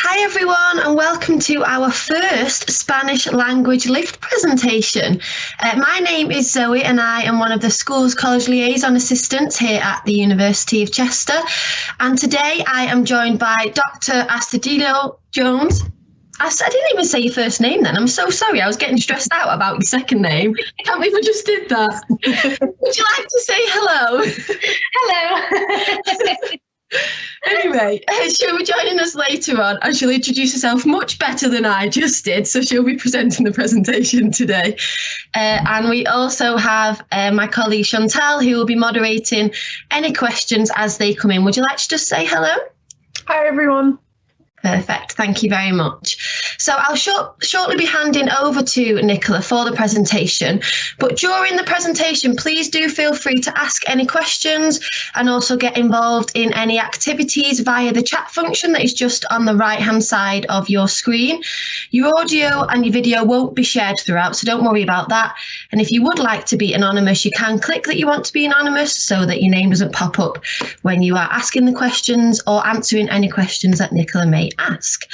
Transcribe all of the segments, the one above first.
Hi everyone and welcome to our first Spanish language lift presentation. My name is Zoe and I am one of the school's college liaison assistants here at the University of Chester, and today I am joined by Dr. Astudillo-Jones. I didn't even say your first name then. I'm so sorry. I was getting stressed out about your second name. I can't believe I just did that. Would you like to say hello? Hello. Anyway, she'll be joining us later on and she'll introduce herself much better than I just did. So she'll be presenting the presentation today. And we also have my colleague Chantal, who will be moderating any questions as they come in. Would you like to just say hello? Hi, everyone. Perfect. Thank you very much. So I'll shortly be handing over to Nicola for the presentation. But during the presentation, please do feel free to ask any questions and also get involved in any activities via the chat function that is just on the right-hand side of your screen. Your audio and your video won't be shared throughout, so don't worry about that. And if you would like to be anonymous, you can click that you want to be anonymous so that your name doesn't pop up when you are asking the questions or answering any questions that Nicola may ask.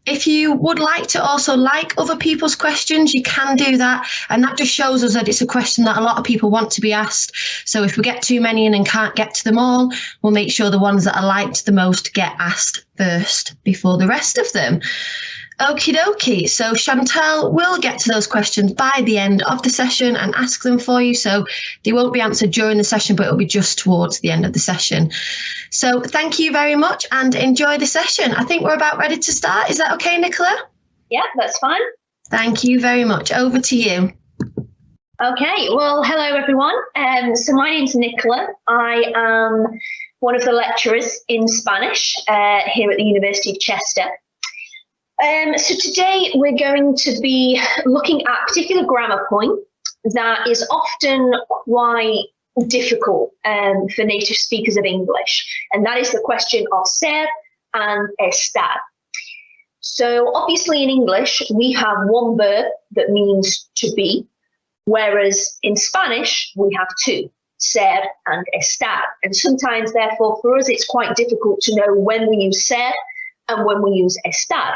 If you would like to also like other people's questions, you can do that, and that just shows us that it's a question that a lot of people want to be asked. So if we get too many in and can't get to them all, we'll make sure the ones that are liked the most get asked first before the rest of them. Okie dokie. So Chantal will get to those questions by the end of the session and ask them for you. So they won't be answered during the session, but it'll be just towards the end of the session. So thank you very much and enjoy the session. I think we're about ready to start. Is that okay, Nicola? Yeah, that's fine. Thank you very much. Over to you. Okay, well, hello, everyone. So my name's Nicola. I am one of the lecturers in Spanish here at the University of Chester. So today we're going to be looking at a particular grammar point that is often quite difficult for native speakers of English, and that is the question of ser and estar. So obviously in English we have one verb that means to be, whereas in Spanish we have two, ser and estar, and sometimes therefore for us it's quite difficult to know when we use ser and when we use estar.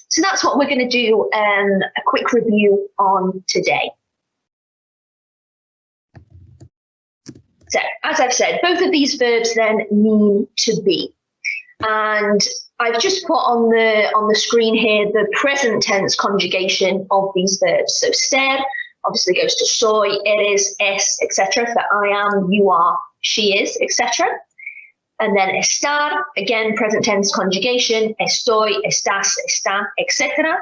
So that's what we're going to do a quick review on today. So, as I've said, both of these verbs then mean to be. And I've just put on the screen here the present tense conjugation of these verbs. So ser obviously goes to soy, eres, es, etc. For I am, you are, she is, etc. And then estar, again, present tense conjugation, estoy, estás, está, etc.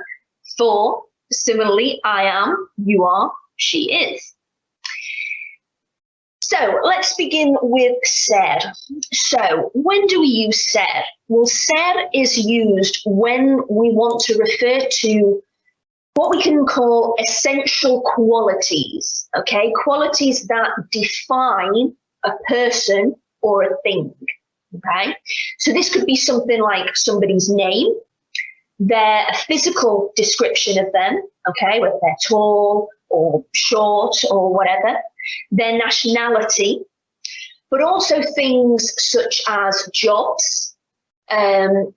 For, similarly, I am, you are, she is. So let's begin with ser. So when do we use ser? Well, ser is used when we want to refer to what we can call essential qualities, okay? Qualities that define a person or a thing. Okay, so this could be something like somebody's name, their physical description of them, okay, whether they're tall or short or whatever, their nationality, but also things such as jobs,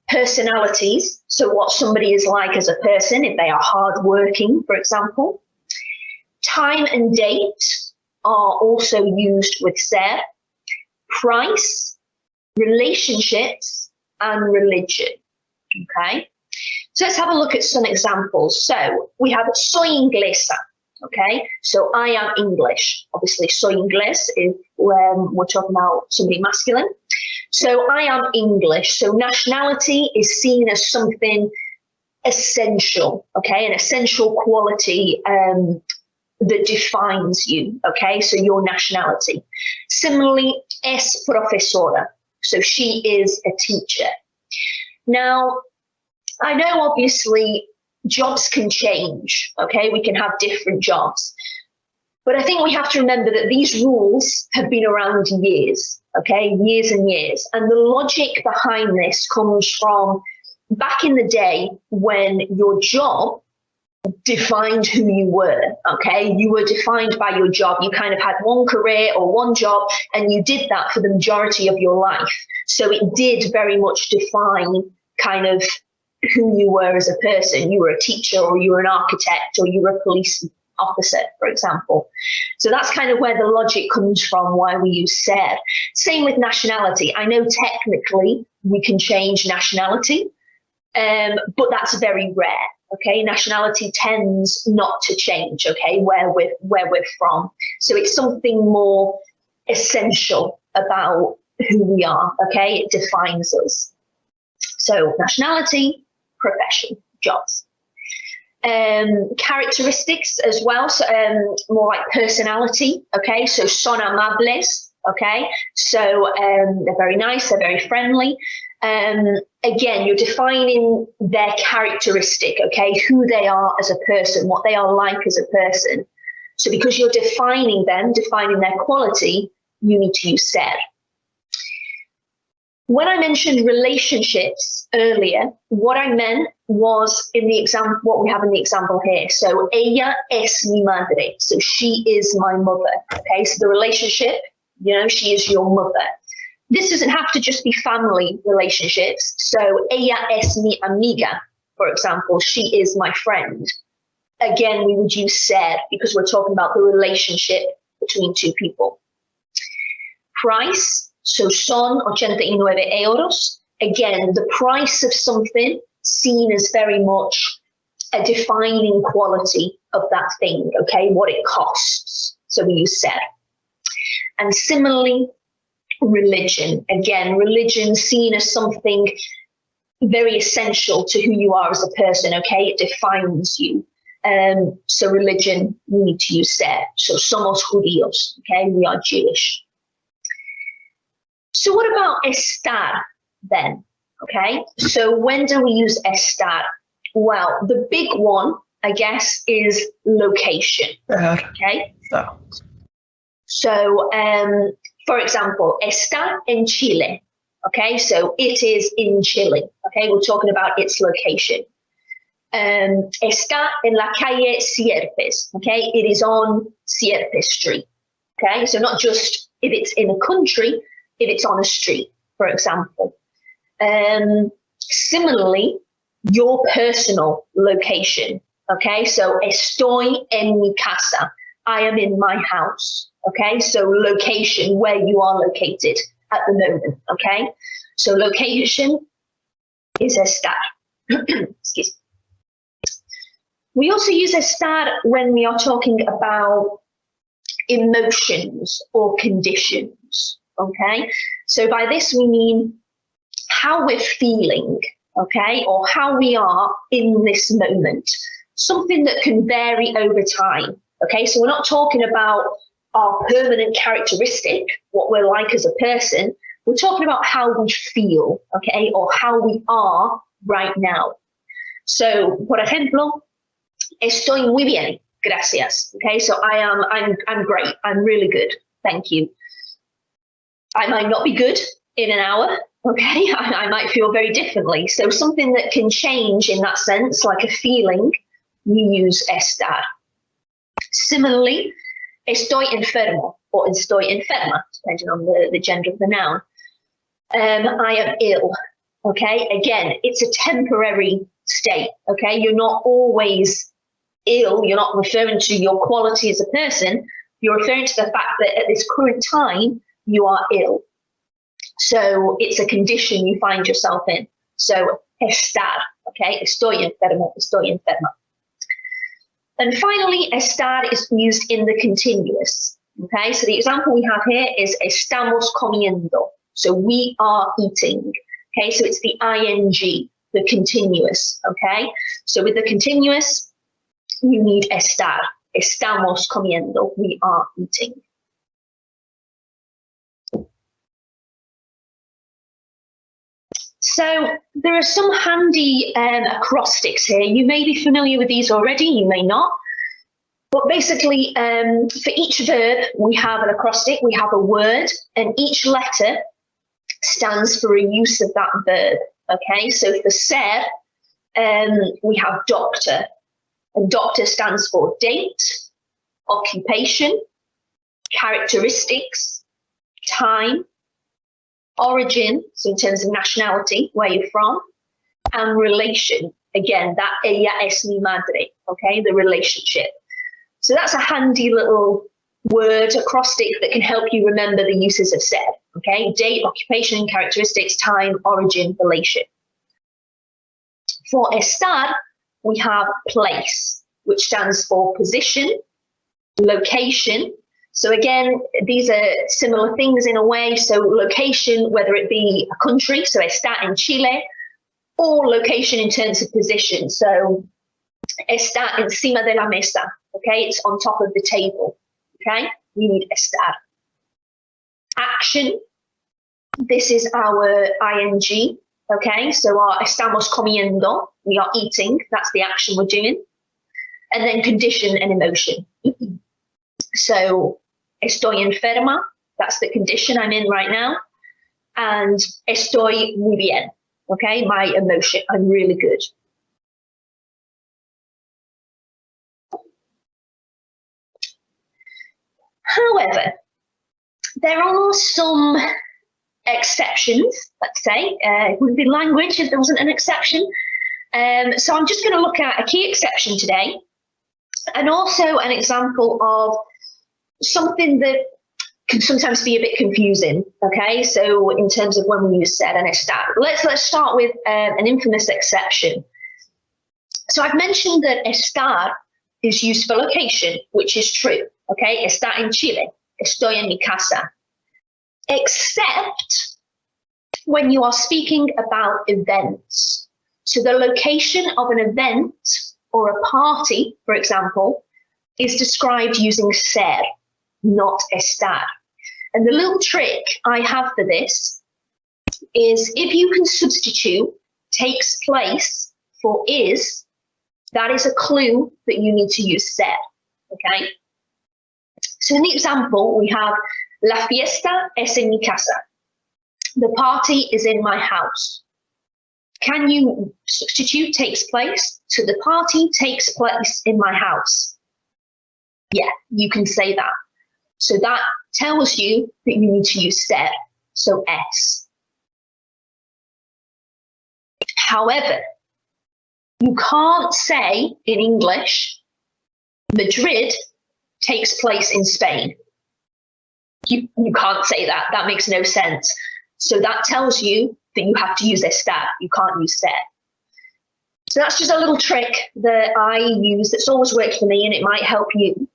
personalities, so what somebody is like as a person, if they are hardworking, for example. Time and date are also used with ser, price, relationships, and religion, okay? So let's have a look at some examples. So we have soy inglesa, okay? So I am English. Obviously, soy inglés is when we're talking about somebody masculine. So I am English. So nationality is seen as something essential, okay? An essential quality that defines you, okay? So your nationality. Similarly, es profesora. So she is a teacher. Now, I know obviously jobs can change, okay? We can have different jobs. But I think we have to remember that these rules have been around years, okay? Years and years. And the logic behind this comes from back in the day when your job defined who you were, okay? You were defined by your job. You kind of had one career or one job, and you did that for the majority of your life. So it did very much define kind of who you were as a person. You were a teacher, or you were an architect, or you were a police officer, for example. So that's kind of where the logic comes from, why we use ser. Same with nationality. I know technically we can change nationality, but that's very rare. Okay, nationality tends not to change. Okay, where we're from. So it's something more essential about who we are. Okay, it defines us. So nationality, profession, jobs. Characteristics as well, so more like personality. Okay, so son amables. Okay, so they're very nice, they're very friendly. Again, you're defining their characteristic, okay, who they are as a person, what they are like as a person. So because you're defining them, defining their quality, you need to use ser. When I mentioned relationships earlier, what I meant was in the example, what we have in the example here. So ella es mi madre. So she is my mother. Okay, so the relationship, she is your mother. This doesn't have to just be family relationships. So ella es mi amiga, for example, she is my friend. Again, we would use ser because we're talking about the relationship between two people. Price. So son 89 euros. Again, the price of something seen as very much a defining quality of that thing, okay, what it costs. So we use ser. And similarly, religion. Again, religion seen as something very essential to who you are as a person, okay, it defines you. So religion, we need to use ser. So somos judíos, okay, we are Jewish. So what about estar then? Okay, so when do we use estar? Well, the big one, I guess, is location. Okay. So, for example, está en Chile. Okay, so it is in Chile. Okay, we're talking about its location. Está en la calle Sierpes. Okay, it is on Sierpes Street. Okay, so not just if it's in a country, if it's on a street, for example. Similarly, your personal location, okay? So, estoy en mi casa. I am in my house, okay? So, location, where you are located at the moment, okay? So, location is estar. Excuse me. We also use estar when we are talking about emotions or conditions. Okay, so by this we mean how we're feeling, okay, or how we are in this moment, something that can vary over time. Okay, so we're not talking about our permanent characteristic, what we're like as a person. We're talking about how we feel, okay, or how we are right now. So, por ejemplo, estoy muy bien, gracias. Okay, so I'm great, I'm really good, thank you. I might not be good in an hour, okay? I might feel very differently. So something that can change in that sense, like a feeling, we use estar. Similarly, estoy enfermo or estoy enferma, depending on the gender of the noun. I am ill, okay? Again, it's a temporary state, okay? You're not always ill. You're not referring to your quality as a person. You're referring to the fact that at this current time, you are ill. So it's a condition you find yourself in. So estar, okay? Estoy enfermo, estoy enferma. And finally, estar is used in the continuous, okay? So the example we have here is estamos comiendo. So we are eating, okay? So it's the ing, the continuous, okay? So with the continuous, you need estar. Estamos comiendo, we are eating. So there are some handy acrostics here. You may be familiar with these already, you may not. But basically, for each verb, we have an acrostic, we have a word, and each letter stands for a use of that verb. Okay, so for ser, we have doctor, and doctor stands for date, occupation, characteristics, time, origin, so in terms of nationality, where you're from, and relation. Again, that ella es mi madre, okay, the relationship. So that's a handy little word acrostic that can help you remember the uses of ser, okay? Date, occupation, characteristics, time, origin, relation. For estar, we have place, which stands for position, location. So again, these are similar things in a way. So location, whether it be a country, so está in Chile, or location in terms of position. So está encima de la mesa, okay? It's on top of the table, okay? We need estar. Action, this is our ing, okay? So our estamos comiendo, we are eating, that's the action we're doing. And then condition and emotion. So estoy enferma, that's the condition I'm in right now. And estoy muy bien, okay? My emotion, I'm really good. However, there are some exceptions, let's say. It wouldn't be language if there wasn't an exception. So I'm just going to look at a key exception today, and also an example of something that can sometimes be a bit confusing, okay? So in terms of when we use ser and estar. Let's start with an infamous exception. So I've mentioned that estar is used for location, which is true, okay? Está en Chile, estoy en mi casa. Except when you are speaking about events. So the location of an event or a party, for example, is described using ser, not estar. And the little trick I have for this is if you can substitute takes place for is, that is a clue that you need to use ser, okay? So in the example, we have la fiesta es en mi casa. The party is in my house. Can you substitute takes place to the party takes place in my house? Yeah, you can say that. So that tells you that you need to use ser, so es. However, you can't say in English, Madrid takes place in Spain. You can't say that. That makes no sense. So that tells you that you have to use estar. You can't use ser. So that's just a little trick that I use that's always worked for me, and it might help you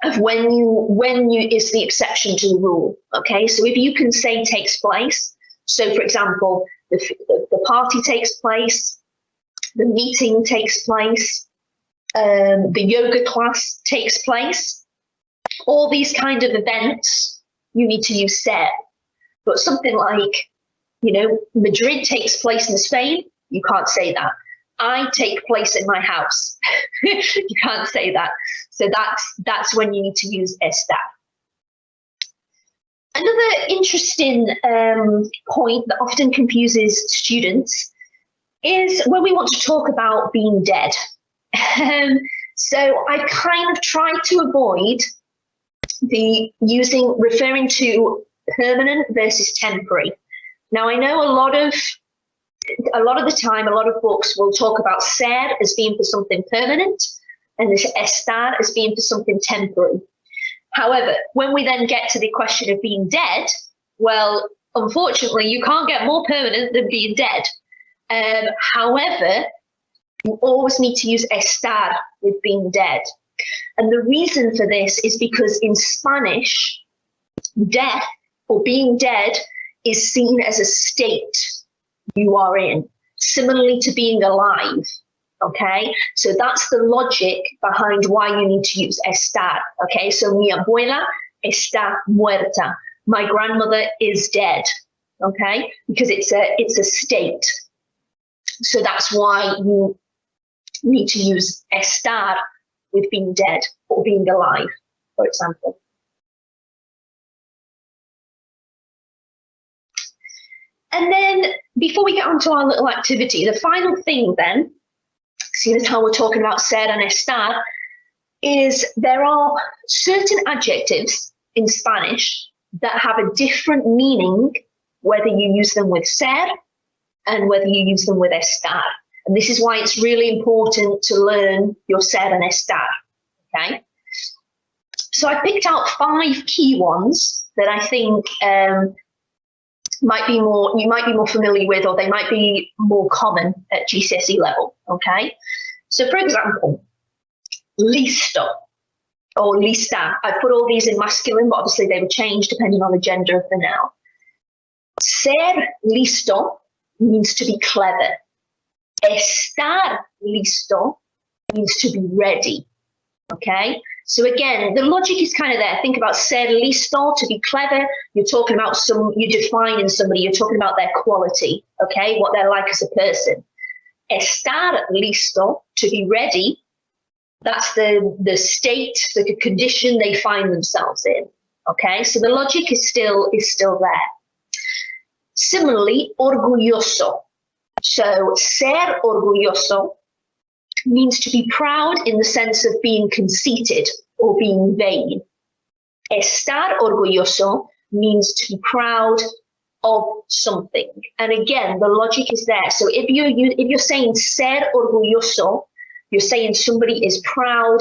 of when you is the exception to the rule. Okay, so if you can say takes place, so for example, the party takes place, the meeting takes place, the yoga class takes place, all these kind of events, you need to use ser. But something like, Madrid takes place in Spain, you can't say that. I take place in my house. You can't say that. So that's when you need to use estar. Another interesting point that often confuses students is when we want to talk about being dead. So I kind of try to avoid referring to permanent versus temporary. Now I know a lot of the time, a lot of books will talk about ser as being for something permanent and estar as being for something temporary. However, when we then get to the question of being dead, well, unfortunately, you can't get more permanent than being dead. However, you always need to use estar with being dead. And the reason for this is because in Spanish, death or being dead is seen as a state you are in, similarly to being alive, okay? So that's the logic behind why you need to use estar, okay? So mi abuela está muerta. My grandmother is dead, okay? Because it's a state. So that's why you need to use estar with being dead or being alive, for example. And then before we get on to our little activity, the final thing then, seeing as how we're talking about ser and estar, is there are certain adjectives in Spanish that have a different meaning whether you use them with ser and whether you use them with estar. And this is why it's really important to learn your ser and estar, okay? So I picked out 5 key ones that I think you might be more familiar with, or they might be more common at GCSE level, okay? So for example, listo or lista. I put all these in masculine, but obviously they would change depending on the gender of the noun. Ser listo means to be clever. Estar listo means to be ready, okay? So again, the logic is kind of there. Think about ser listo, to be clever. You're talking about you're defining somebody, you're talking about their quality, okay? What they're like as a person. Estar listo, to be ready, that's the state, the condition they find themselves in, okay? So the logic is still there. Similarly, orgulloso. So ser orgulloso means to be proud in the sense of being conceited or being vain. Estar orgulloso means to be proud of something. And again, the logic is there. So if you're saying ser orgulloso, you're saying somebody is proud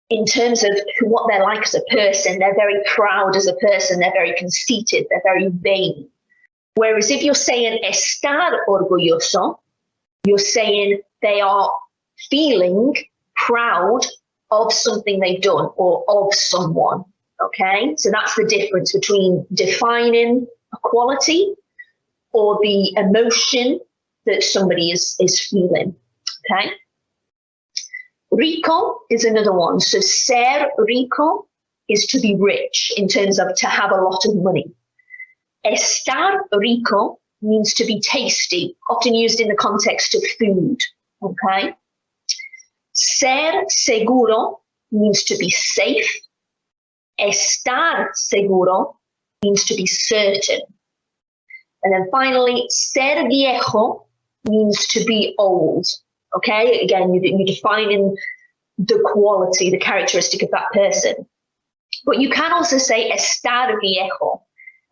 in terms of what they're like as a person. They're very proud as a person. They're very conceited. They're very vain. Whereas if you're saying estar orgulloso, you're saying they are feeling proud of something they've done or of someone, okay? So that's the difference between defining a quality or the emotion that somebody is feeling, okay? Rico is another one. So ser rico is to be rich in terms of to have a lot of money. Estar rico means to be tasty, often used in the context of food, okay? Ser seguro means to be safe. Estar seguro means to be certain. And then finally, ser viejo means to be old, okay? Again, you're defining the quality, the characteristic of that person. But you can also say estar viejo.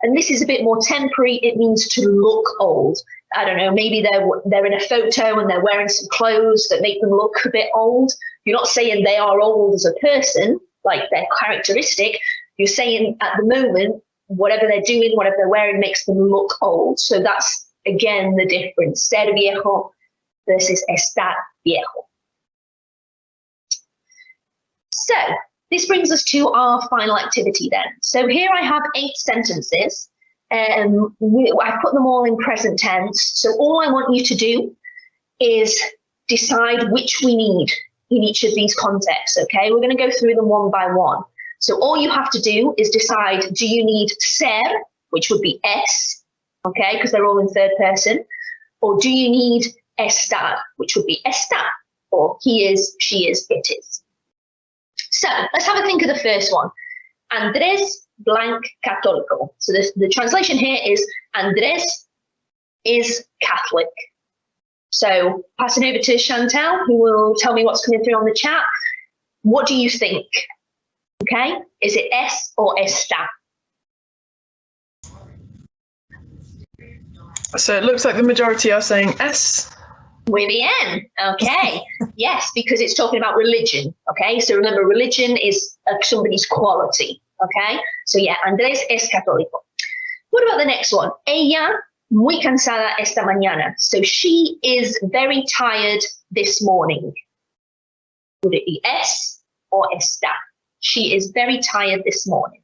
And this is a bit more temporary. It means to look old. I don't know, maybe they're in a photo and they're wearing some clothes that make them look a bit old. You're not saying they are old as a person, like their characteristic. You're saying at the moment, whatever they're doing, whatever they're wearing makes them look old. So that's, again, the difference. Ser viejo versus estar viejo. So this brings us to our final activity then. So here I have 8 sentences. I put them all in present tense. So all I want you to do is decide which we need in each of these contexts, okay? We're going to go through them one by one. So all you have to do is decide, do you need ser, which would be es, okay, because they're all in third person, or do you need estar, which would be está, or he is, she is, it is. So let's have a think of the first one. Andrés blank católico. So the translation here is Andrés is Catholic. So passing over to Chantal, who will tell me what's coming through on the chat. What do you think? Okay, is it es or está? So it looks like the majority are saying es. Muy bien. Okay. Yes, because it's talking about religion. Okay. So remember, religion is somebody's quality. Okay. So yeah, Andrés es católico. What about the next one? Ella muy cansada esta mañana. So she is very tired this morning. Would it be es or está? She is very tired this morning.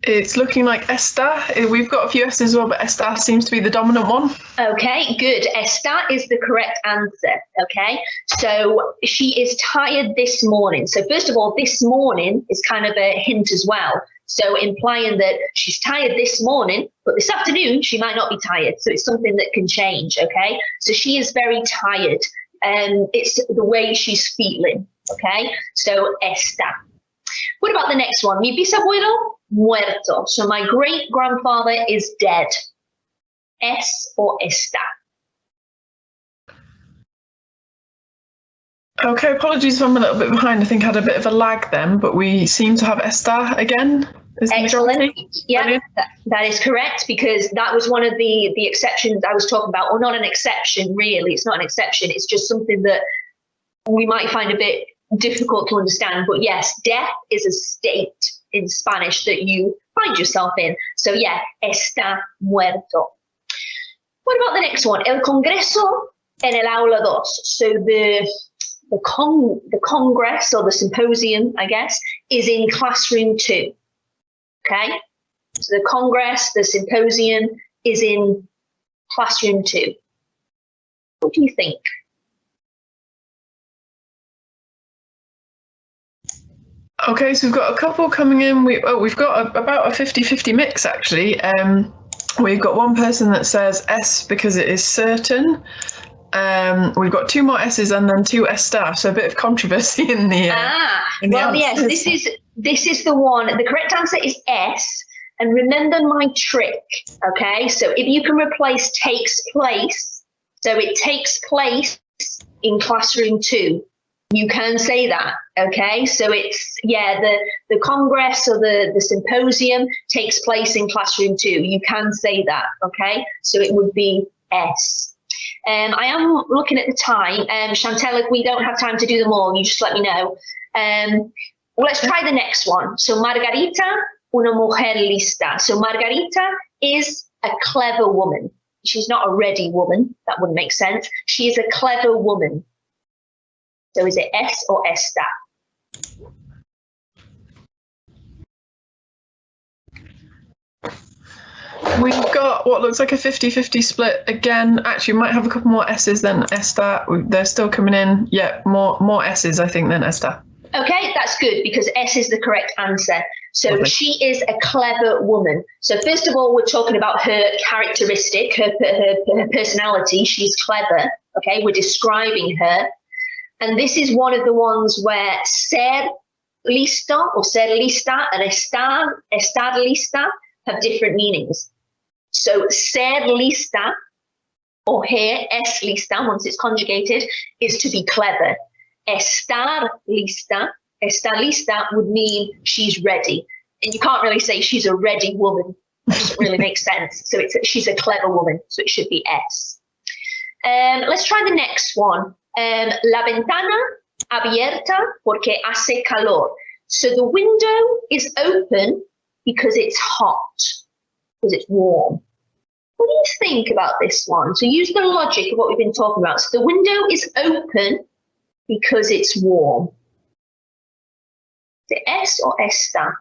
It's looking like Estar. We've got a few S's as well, but Estar seems to be the dominant one. Okay, good. Estar is the correct answer. Okay, so she is tired this morning. So first of all, this morning is kind of a hint as well. So implying that she's tired this morning, but this afternoon she might not be tired. So it's something that can change. Okay, so she is very tired. It's the way she's feeling. Okay, so está. What about the next one? Mi bisabuelo muerto. So my great grandfather is dead. Es or está? Okay, apologies if I'm a little bit behind. I think I had a bit of a lag then, but we seem to have Estar again. is the Excellent. majority. Yeah, that is correct, because that was one of the exceptions I was talking about, or not an exception really. It's not an exception. It's just something that we might find a bit difficult to understand. But yes, death is a state in Spanish that you find yourself in. So yeah, está muerto. What about the next one? El Congreso en el aula dos. So the Congress, or the symposium, I guess, is in classroom 2. Okay? So the Congress, the symposium is in classroom 2. What do you think? Okay, so we've got a couple coming in. We've got about a 50-50 mix, actually. We've got one person that says S because it is certain. We've got 2 more S's and then 2 Estar, so a bit of controversy in the. Well, yes, this is the one. The correct answer is S. And remember my trick, okay? So if you can replace takes place, so it takes place in classroom 2. You can say that, okay? So it's, yeah, the Congress or the symposium takes place in classroom 2. You can say that, okay? So it would be S. I am looking at the time. Chantel, if we don't have time to do them all, you just let me know. Well, let's try the next one. So Margarita, una mujer lista. So Margarita is a clever woman. She's not a ready woman. That wouldn't make sense. She is a clever woman. So is it S or esta? We've got what looks like a 50-50 split again. Actually, we might have a couple more S's than Esta. They're still coming in. Yeah, more S's, I think, than Esta. Okay, that's good, because S is the correct answer. So she is a clever woman. So first of all, we're talking about her characteristic, her personality. She's clever. Okay, we're describing her. And this is one of the ones where ser lista or ser lista and estar lista have different meanings. So ser lista, or here es lista, once it's conjugated, is to be clever. Estar lista would mean she's ready. And you can't really say she's a ready woman. That doesn't really make sense. So she's a clever woman. So it should be S. Let's try the next one. La ventana abierta porque hace calor. So the window is open because it's hot, because it's warm. What do you think about this one? So use the logic of what we've been talking about. So the window is open because it's warm. The S or esta?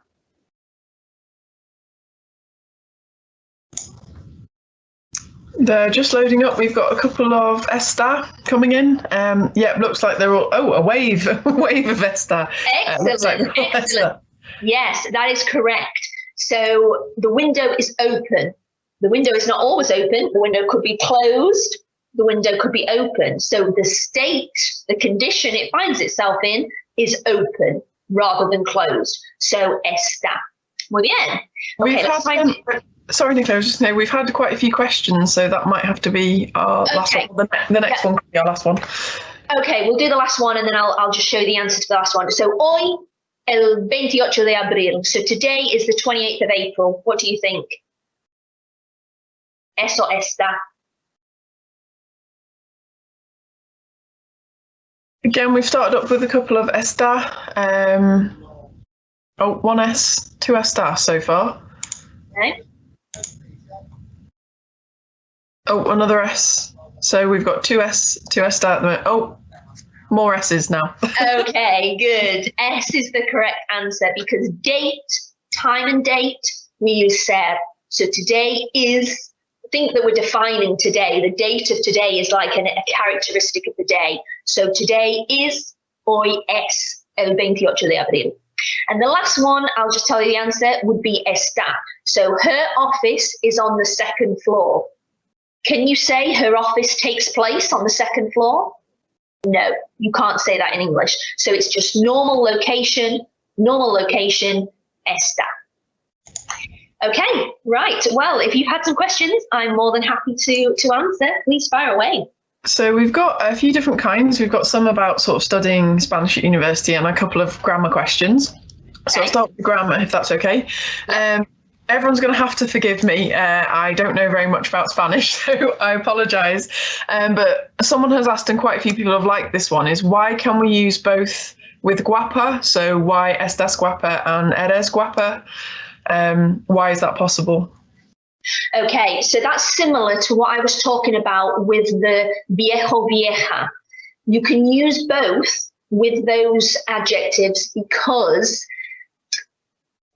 They're just loading up. We've got a couple of Esta coming in. Yeah, looks like they're all, a wave of Esta. Excellent, excellent. Yes, that is correct. So the window is open. The window is not always open. The window could be closed. The window could be open. So the state, the condition it finds itself in is open rather than closed. So está. Muy bien. Okay, let's find. Sorry, Nicola, I was just saying we've had quite a few questions, so that might have to be our last one. The next one could be our last one. Okay, we'll do the last one, and then I'll just show you the answer to the last one. So hoy el 28 de abril. So today is the 28th of April. What do you think? Es o esta? Again, we've started up with a couple of Esta. One S, 2 Esta so far. Okay. Oh, another S. So we've got 2 Esta at the moment. Oh, more S's now. Okay, good. S is the correct answer because date, time and date, we use ser. So today is, think that we're defining today. The date of today is like a characteristic of the day. So today is, hoy es el 28 de abril. And the last one, I'll just tell you the answer, would be está. So her office is on the 2nd floor. Can you say her office takes place on the 2nd floor? No, you can't say that in English. So it's just normal location, está. Okay, right. Well, if you've had some questions, I'm more than happy to answer. Please fire away. So we've got a few different kinds. We've got some about sort of studying Spanish at university and a couple of grammar questions. So I'll start with the grammar, if that's okay. Everyone's going to have to forgive me. I don't know very much about Spanish, so I apologise. But someone has asked, and quite a few people have liked this one, is why can we use both with guapa? So why estás guapa and eres guapa? Why is that possible? Okay, so that's similar to what I was talking about with the viejo, vieja. You can use both with those adjectives because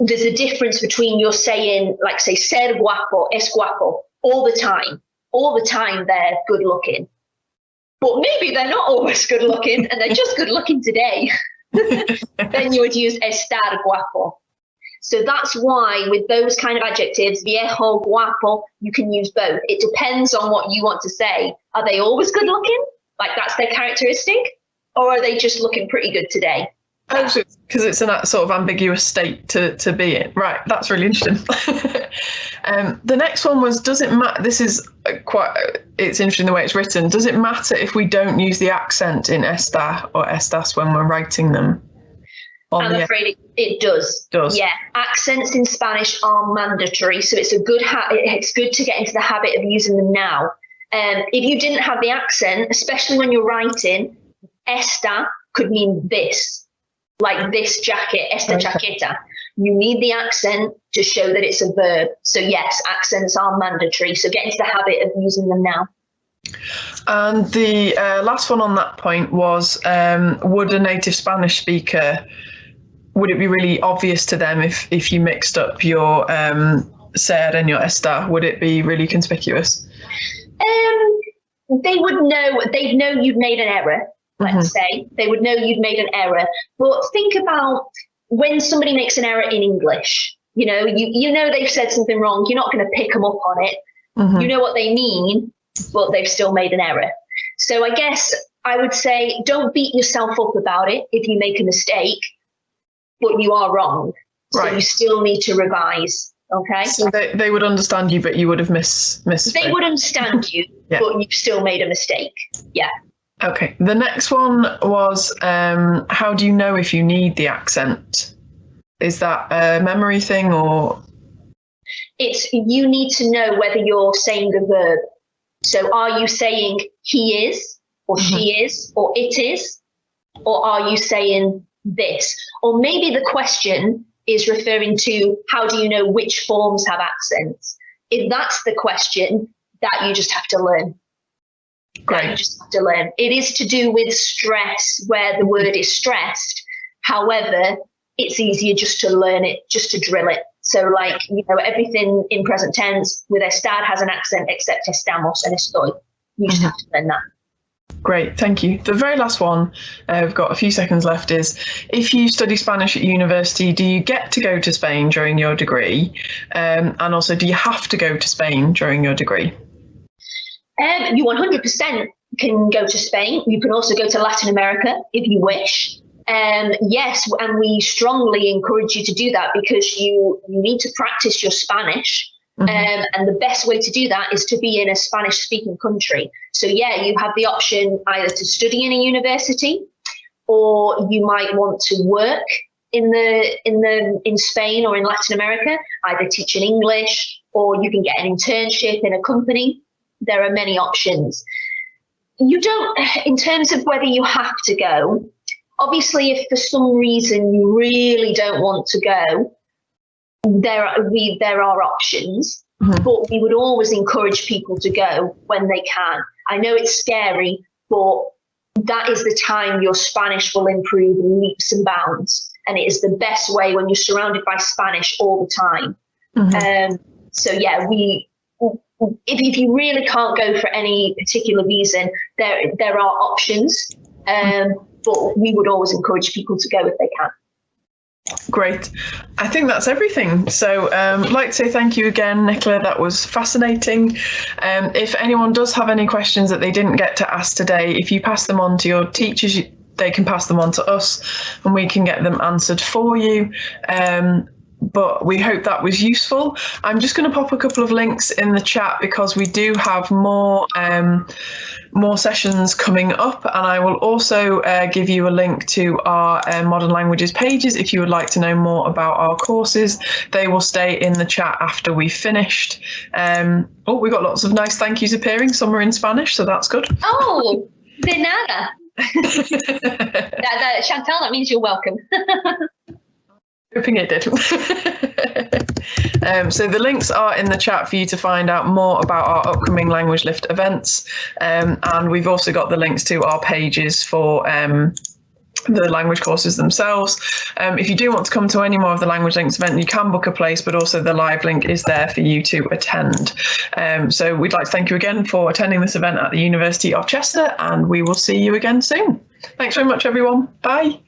there's a difference between you're saying, like, say, ser guapo, es guapo, all the time. All the time they're good looking. But maybe they're not always good looking and they're just good looking today. Then you would use estar guapo. So that's why with those kind of adjectives, viejo, guapo, you can use both. It depends on what you want to say. Are they always good looking? Like that's their characteristic? Or are they just looking pretty good today? Oh, because it's in that sort of ambiguous state to be in. Right, that's really interesting. The next one was, does it matter? This is it's interesting the way it's written. Does it matter if we don't use the accent in estar or estas when we're writing them? I'm afraid it does. Yeah, accents in Spanish are mandatory, so it's it's good to get into the habit of using them now. If you didn't have the accent, especially when you're writing, esta could mean this, like this jacket, esta chaqueta. You need the accent to show that it's a verb. So yes, accents are mandatory, so get into the habit of using them now. And the last one on that point was, would a native Spanish speaker, would it be really obvious to them if you mixed up your ser and your estar? Would it be really conspicuous? They would know. They'd know you'd made an error. Let's say they would know you'd made an error. But think about when somebody makes an error in English. You know they've said something wrong. You're not going to pick them up on it. You know what they mean, but they've still made an error. So I guess I would say don't beat yourself up about it if you make a mistake. But you are wrong, so you still need to revise. Okay. So they would understand you, but you would have missed. They would understand you, but you've still made a mistake. Yeah. Okay. The next one was, how do you know if you need the accent? Is that a memory thing or? It's you need to know whether you're saying a verb. So are you saying he is, or she is, or it is, or are you saying this? Or maybe the question is referring to how do you know which forms have accents? If that's the question, that you just have to learn. Great. You just have to learn. It is to do with stress where the word is stressed. However, it's easier just to learn it, just to drill it. So like, everything in present tense with estar has an accent except estamos and estoy. You just have to learn that. Great, thank you. The very last one, we've got a few seconds left, is if you study Spanish at university, do you get to go to Spain during your degree? And also, do you have to go to Spain during your degree? You 100% can go to Spain. You can also go to Latin America if you wish. Yes, and we strongly encourage you to do that because you need to practice your Spanish. And the best way to do that is to be in a Spanish-speaking country. So yeah, you have the option either to study in a university, or you might want to work in Spain or in Latin America, either teaching English, or you can get an internship in a company. There are many options. You don't, in terms of whether you have to go, obviously, if for some reason you really don't want to go, there are options, but we would always encourage people to go when they can. I know it's scary, but that is the time your Spanish will improve in leaps and bounds. And it is the best way when you're surrounded by Spanish all the time. So yeah, if you really can't go for any particular reason, there are options, but we would always encourage people to go if they can. Great. I think that's everything. So I'd like to say thank you again, Nicola. That was fascinating. If anyone does have any questions that they didn't get to ask today, if you pass them on to your teachers, they can pass them on to us and we can get them answered for you. but we hope that was useful. I'm just going to pop a couple of links in the chat because we do have more sessions coming up, and I will also give you a link to our Modern Languages pages if you would like to know more about our courses. They will stay in the chat after we've finished. Oh, we got lots of nice thank yous appearing. Some are in Spanish, so that's good. Oh, de nada. Chantal, that means you're welcome. Hoping it did. So the links are in the chat for you to find out more about our upcoming Language Lift events, and we've also got the links to our pages for the language courses themselves. If you do want to come to any more of the Language Links event, you can book a place, but also the live link is there for you to attend. So we'd like to thank you again for attending this event at the University of Chester, and we will see you again soon. Thanks very much, everyone. Bye.